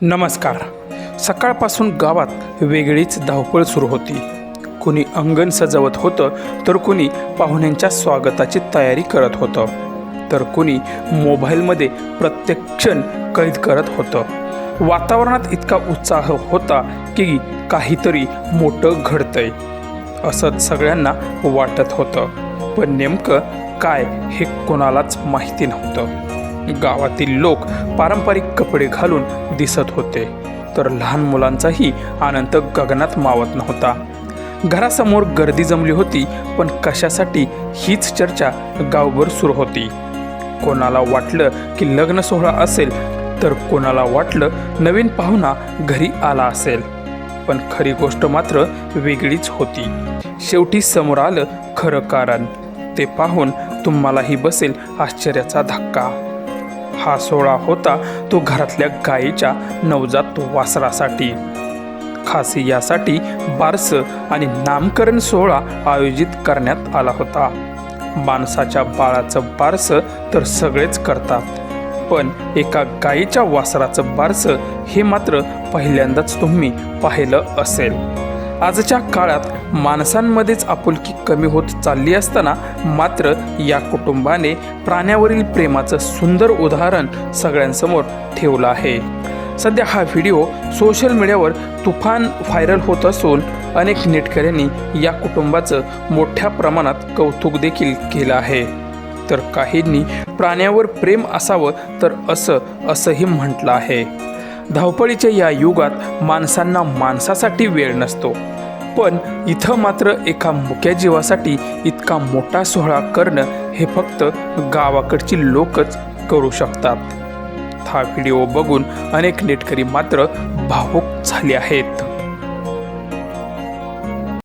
नमस्कार. सकाळपासून गावात वेगळीच धावपळ सुरू होती. कोणी अंगण सजवत होतं, तर कोणी पाहुण्यांच्या स्वागताची तयारी करत होतं, तर कोणी मोबाईलमध्ये प्रत्येक क्षण कैद करत होतं. वातावरणात इतका उत्साह होता की काहीतरी मोठं घडतंय असं सगळ्यांना वाटत होतं. पण नेमकं काय हे कोणालाच माहिती नव्हतं. गावातील लोक पारंपरिक कपडे घालून दिसत होते, तर लहान मुलांचाही आनंद गगनात मावत नव्हता. घरासमोर गर्दी जमली होती, पण कशासाठी हीच चर्चा गावभर सुरू होती. कोणाला वाटलं की लग्न सोहळा असेल, तर कोणाला वाटलं नवीन पाहुणा घरी आला असेल. पण खरी गोष्ट मात्र वेगळीच होती. शेवटी समोर आलं खरं कारण. ते पाहून तुम्हालाही बसेल आश्चर्याचा धक्का. हा सोहळा होता तो घरातल्या गायीच्या नवजात वासरासाठी. खास यासाठी बारसं आणि नामकरण सोहळा आयोजित करण्यात आला होता. माणसाच्या बाळाचं बारसं तर सगळेच करतात, पण एका गायीच्या वासराचं बारसं हे मात्र पहिल्यांदाच तुम्ही पाहिलं असेल. आजच्या काळात माणसांमध्येच आपुलकी कमी होत चालली असताना मात्र या कुटुंबाने प्राण्यावरील प्रेमाचं सुंदर उदाहरण सगळ्यांसमोर ठेवलं आहे. सध्या हा व्हिडिओ सोशल मीडियावर तुफान व्हायरल होत असून अनेक नेटकऱ्यांनी या कुटुंबाचं मोठ्या प्रमाणात कौतुक देखील केलं आहे. तर काहींनी प्राण्यावर प्रेम असावं तर असंही म्हटलं आहे. धावपळीच्या या युगात माणसांना माणसासाठी वेळ नसतो, पण इथं मात्र एका मुक्या जीवासाठी इतका मोठा सोहळा करणं हे फक्त गावाकडची लोकच करू शकतात. हा व्हिडिओ बघून अनेक नेटकरी मात्र भावुक झाले आहेत.